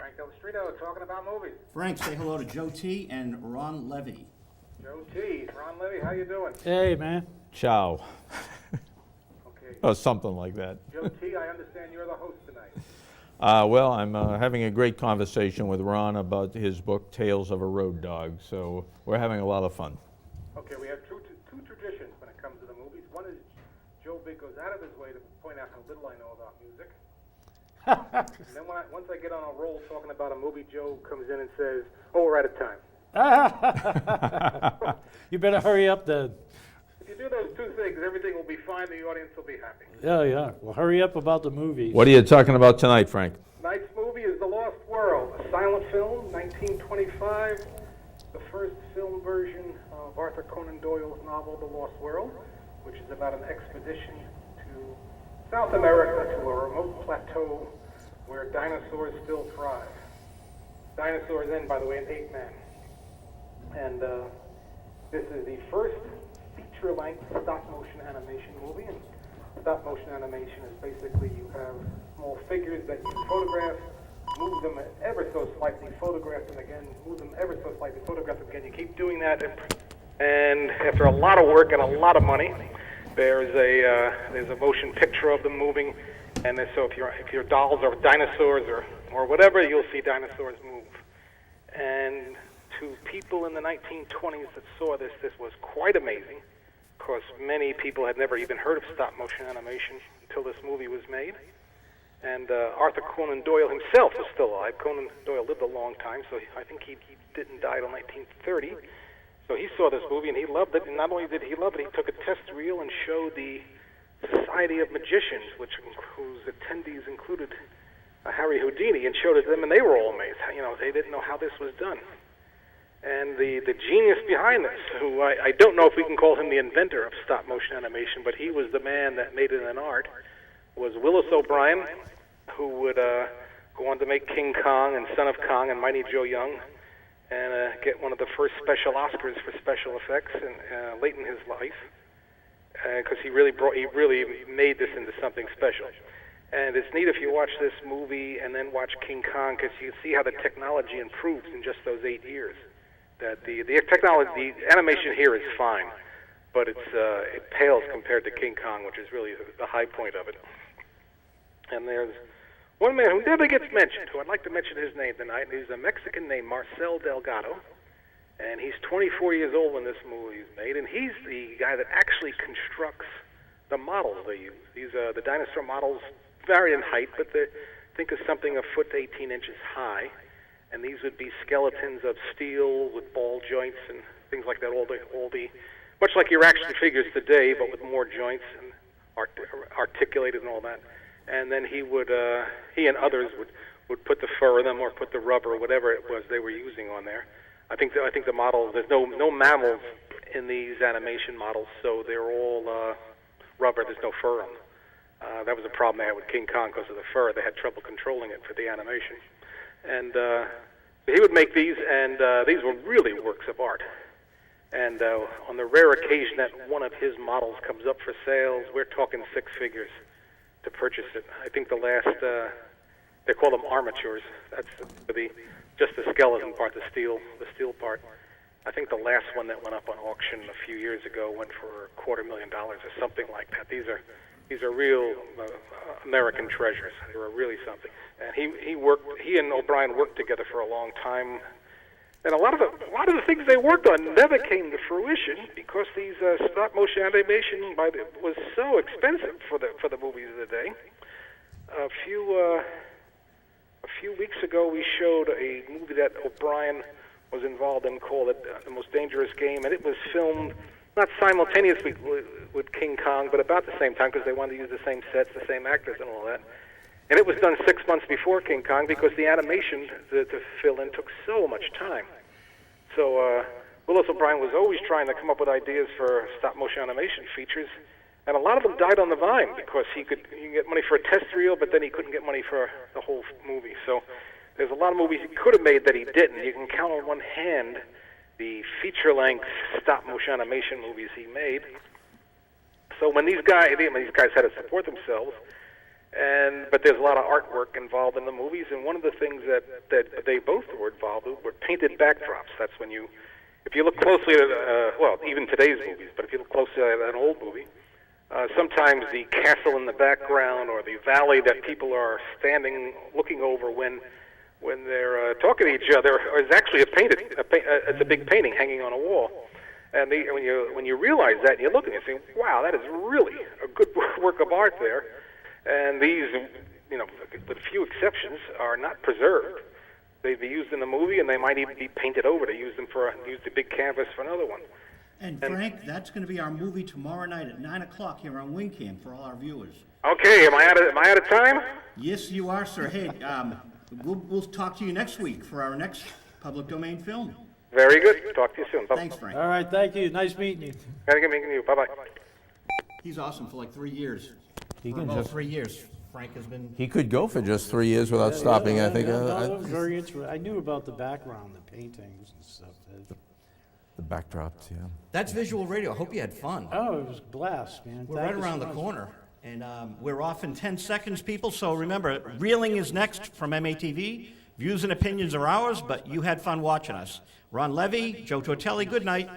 Frank Dello Stritto talking about movies. Frank, say hello to Joe T. and Ron Levy. Joe T. Ron Levy, how you doing? Hey, man. Ciao. Okay. Or something like that. Joe T., I understand you're the host tonight. Well, I'm having a great conversation with Ron about his book, Tales of a Road Dog, so we're having a lot of fun. Okay, we have two traditions when it comes to the movies. One is Joe Big goes out of his way to point out how little I know about music. And then once I get on a roll talking about a movie, Joe comes in and says, "Oh, we're out of time." You better hurry up then. If you do those two things, everything will be fine. The audience will be happy. Yeah. Well, hurry up about the movies. What are you talking about tonight, Frank? Tonight's movie is The Lost World, a silent film, 1925, the first film version of Arthur Conan Doyle's novel, The Lost World, which is about an expedition to South America, to a remote plateau where dinosaurs still thrive. Dinosaurs end, by the way, in 8 men. And this is the first feature-length stop-motion animation movie. And stop-motion animation is basically you have small figures that you photograph, move them ever so slightly, photograph them again, move them ever so slightly, photograph them again. You keep doing that, and after a lot of work and a lot of money, there's a motion picture of them moving. And so if your dolls are dinosaurs or whatever, you'll see dinosaurs move. And to people in the 1920s that saw this was quite amazing, because many people had never even heard of stop-motion animation until this movie was made. And Arthur Conan Doyle himself was still alive. Conan Doyle lived a long time, so I think he didn't die till 1930. So he saw this movie and he loved it. And not only did he love it, he took a test reel and showed the Society of Magicians, whose attendees included Harry Houdini, and showed it to them, and they were all amazed. They didn't know how this was done. And the genius behind this, who I don't know if we can call him the inventor of stop-motion animation, but he was the man that made it an art, was Willis O'Brien, who would go on to make King Kong and Son of Kong and Mighty Joe Young, and get one of the first special Oscars for special effects late in his life, because he really made this into something special. And it's neat if you watch this movie and then watch King Kong, because you see how the technology improves in just those 8 years. That the technology, the animation here is fine, but it pales compared to King Kong, which is really the high point of it. And there's one man who never gets mentioned, who I'd like to mention his name tonight, and he's a Mexican named Marcel Delgado, and he's 24 years old when this movie is made, and he's the guy that actually constructs the models they use. These the dinosaur models vary in height, but think of something a foot to 18 inches high. And these would be skeletons of steel with ball joints and things like that, all the much like your action figures today, but with more joints and articulated and all that. And then he and others would put the fur in them or put the rubber or whatever it was they were using on there. I think the model, there's no mammals in these animation models, so they're all rubber. There's no fur on them. That was a problem they had with King Kong because of the fur. They had trouble controlling it for the animation. And he would make these, and these were really works of art. And on the rare occasion that one of his models comes up for sales, we're talking 6 figures to purchase it. I think the last, they call them armatures. That's just the skeleton part, the steel part. I think the last one that went up on auction a few years ago went for $250,000 or something like that. These are real American treasures. They were really something. And he and O'Brien worked together for a long time. And a lot of the things they worked on never came to fruition because these stop motion animation was so expensive for the movies of the day. A few weeks ago, we showed a movie that O'Brien was involved in called The Most Dangerous Game, and it was filmed not simultaneously with King Kong, but about the same time because they wanted to use the same sets, the same actors, and all that. And it was done 6 months before King Kong because the animation to fill in took so much time. So Willis O'Brien was always trying to come up with ideas for stop-motion animation features, and a lot of them died on the vine because he could get money for a test reel, but then he couldn't get money for the whole movie. So there's a lot of movies he could have made that he didn't. You can count on one hand the feature-length stop-motion animation movies he made. So when these guys had to support themselves, But there's a lot of artwork involved in the movies, and one of the things that they both were involved with were painted backdrops. That's when if you look closely at, well, even today's movies, but if you look closely at an old movie, sometimes the castle in the background or the valley that people are standing looking over when they're talking to each other is actually it's a big painting hanging on a wall. And when you realize that, and you look at it and say, wow, that is really a good work of art there. And these, with few exceptions, are not preserved. They'd be used in the movie, and they might even be painted over. They use the big canvas for another one. And Frank, that's going to be our movie tomorrow night at 9 o'clock here on Wingcam for all our viewers. Okay, am I out of time? Yes, you are, sir. Hey, we'll talk to you next week for our next public domain film. Very good. Talk to you soon. Bye-bye. Thanks, Frank. All right, thank you. Nice meeting you. Good meeting you. Bye-bye. He's awesome for like 3 years. He For can about just- 3 years, Frank has been. He could go for just 3 years without stopping, I think. That was very interesting. I knew about the background, the paintings and stuff. The backdrops, yeah. That's visual radio. I hope you had fun. Oh, it was a blast, man. We're Thank right you so around the much. corner, and we're off in 10 seconds, people. So remember, Reeling is next from MATV. Views and opinions are ours, but you had fun watching us. Ron Levy, Joe Tortelli, good night.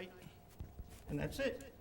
And that's it.